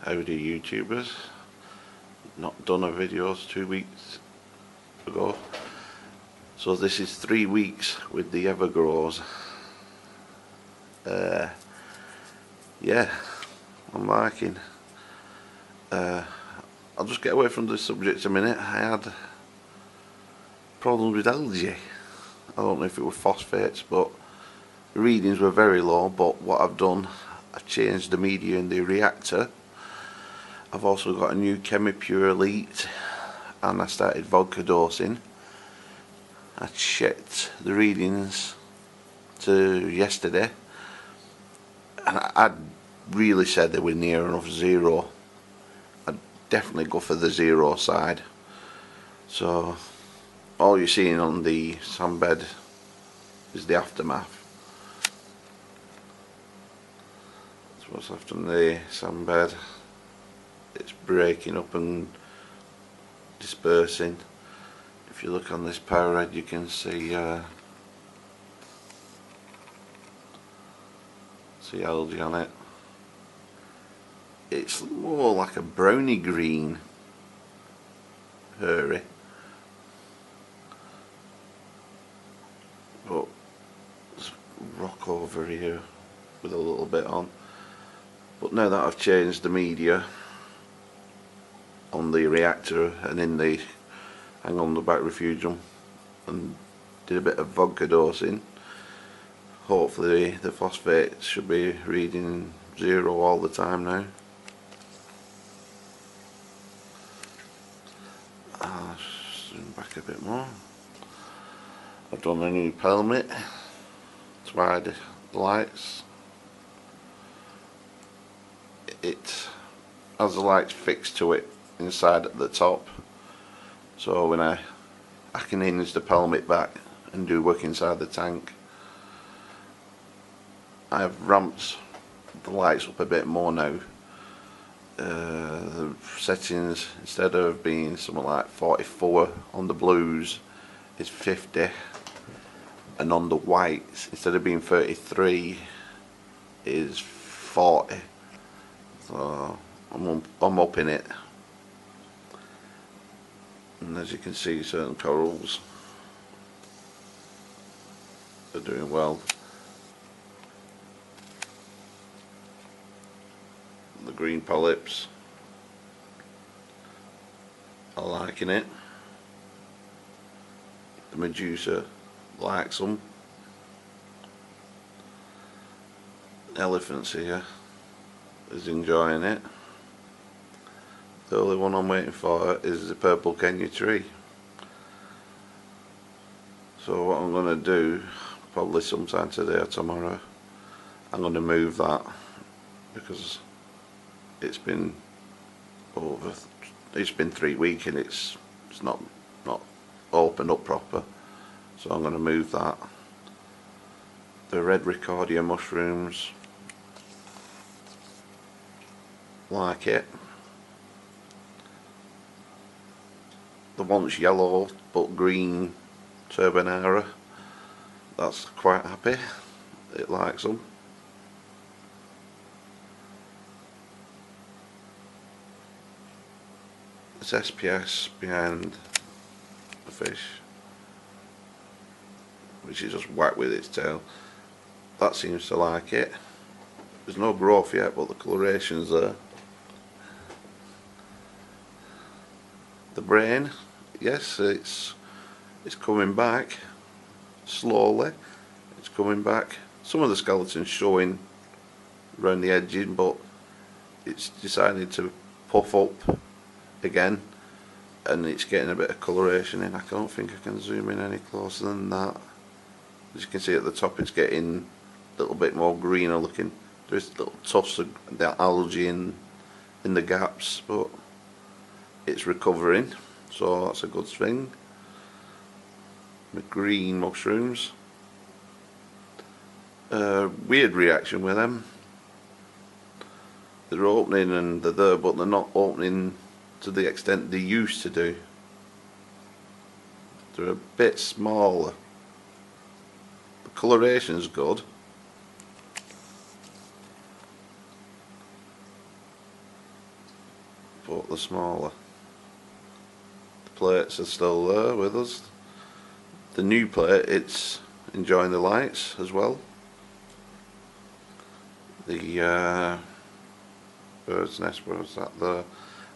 howdy YouTubers. Not done a video 2 weeks ago, so this is 3 weeks with the Evergrows. Yeah, I'm liking. I'll just get away from the subject a minute. I had problems with algae. I don't know if it was phosphates, but the readings were very low. But what I've done, I've changed the media in the reactor. I've also got a new ChemiPure Elite, and I started vodka dosing. I checked the readings to yesterday, and I'd really said they were near enough zero. I'd definitely go for the zero side. So all you're seeing on the sunbed is the aftermath. That's what's left on the sunbed. It's breaking up and dispersing. If you look on this power head, you can see algae on it. It's more like a browny green, hairy, but there's rock over here with a little bit on. But now that I've changed the media on the reactor and in the hang on the back refugium and did a bit of vodka dosing, hopefully the phosphate should be reading zero all the time now. Zoom back a bit more. I've done a new pelmet to hide the lights. It has the lights fixed to it inside at the top, so when I can hinge the pelmet back and do work inside the tank. I have ramped the lights up a bit more now. The settings, instead of being something like 44 on the blues, is 50, and on the whites, instead of being 33, is 40. So I'm up in it, and as you can see, certain corals are doing well. The green polyps are liking it. The Medusa likes them. The elephants here is enjoying it. The only one I'm waiting for is the purple Kenya tree. So what I'm going to do, probably sometime today or tomorrow, I'm going to move that, because it's been 3 weeks and it's not opened up proper. So I'm going to move that. The red Ricardia mushrooms like it. The once yellow but green turbinara, that's quite happy. It likes them. It's SPS behind the fish, which is just whack with its tail. That seems to like it. There's no growth yet, but the coloration's there. The brain, yes, it's coming back slowly. It's coming back. Some of the skeletons showing around the edging, but it's decided to puff up again, and it's getting a bit of coloration in. I don't think I can zoom in any closer than that. As you can see at the top, it's getting a little bit more greener looking. There's little tufts of the algae in the gaps, but it's recovering, so that's a good thing. The green mushrooms, weird reaction with them. They're opening and they're there, but they're not opening to the extent they used to do. They're a bit smaller. The coloration's good. but they're smaller. The plates are still there with us. The new plate, it's enjoying the lights as well. The bird's nest, where was that there?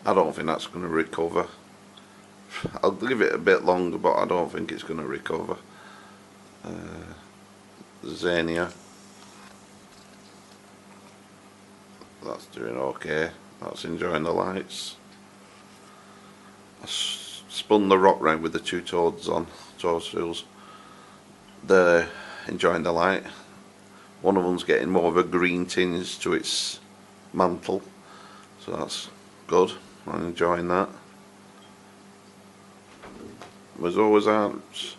I don't think that's going to recover. I'll give it a bit longer, but I don't think it's going to recover. The Xenia, that's doing okay. That's enjoying the lights. I spun the rock round with the two toads on, toadstools. They're enjoying the light. One of them's getting more of a green tinge to its mantle, so that's good. I'm enjoying that. There's always aren't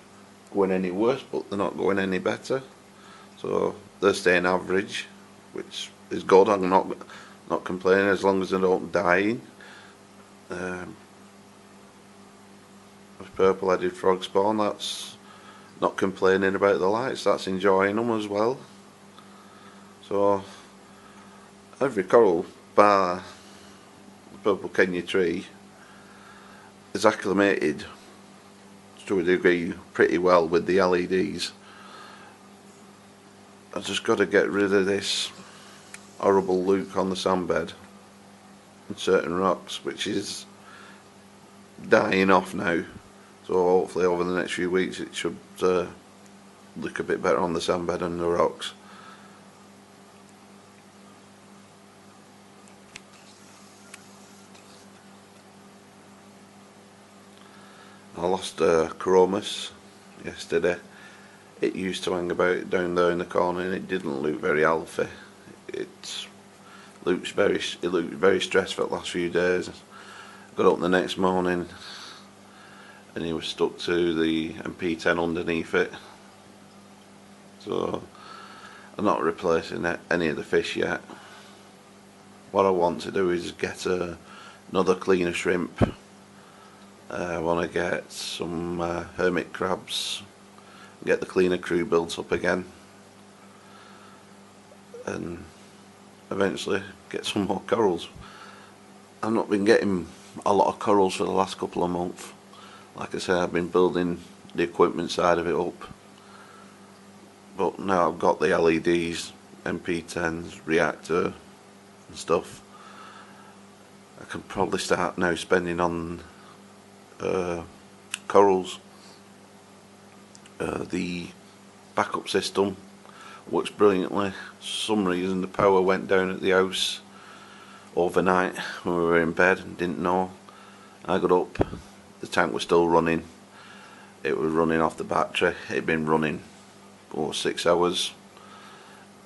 going any worse, but they're not going any better. So they're staying average, which is good. I'm not complaining as long as they don't die. With purple-headed frog spawn, that's not complaining about the lights. That's enjoying them as well. So every coral bar the purple Kenya tree is acclimated to a degree pretty well with the LEDs. I've just got to get rid of this horrible look on the sandbed and certain rocks, which is dying off now. So hopefully over the next few weeks it should look a bit better on the sandbed and the rocks. I lost Chromis yesterday. It used to hang about down there in the corner and it didn't look very alpha. It looked very stressed for the last few days. Got up the next morning and he was stuck to the MP10 underneath it. So I'm not replacing any of the fish yet. What I want to do is get another cleaner shrimp. I want to get some hermit crabs, get the cleaner crew built up again, and eventually get some more corals. I've not been getting a lot of corals for the last couple of months. Like I say, I've been building the equipment side of it up, but now I've got the LEDs, MP10s, reactor and stuff. I can probably start now spending on corals. The backup system works brilliantly. For some reason the power went down at the house overnight when we were in bed and didn't know. I got up, the tank was still running. It was running off the battery. It had been running for 6 hours.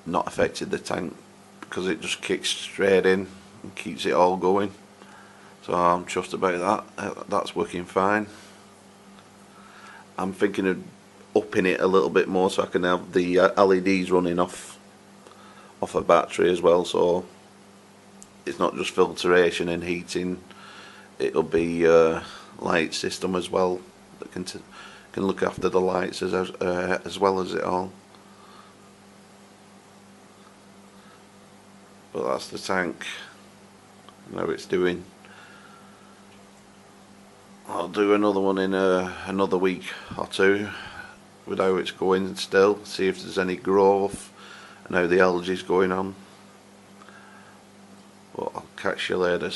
Not affected the tank because it just kicks straight in and keeps it all going. So I'm chuffed about that. That's working fine. I'm thinking of upping it a little bit more so I can have the LEDs running off a battery as well, so it's not just filtration and heating. It'll be a light system as well that can look after the lights as well as it all. But that's the tank and how it's doing. I'll do another one in another week or two with how it's going still, see if there's any growth and how the algae's going on. But I'll catch you later.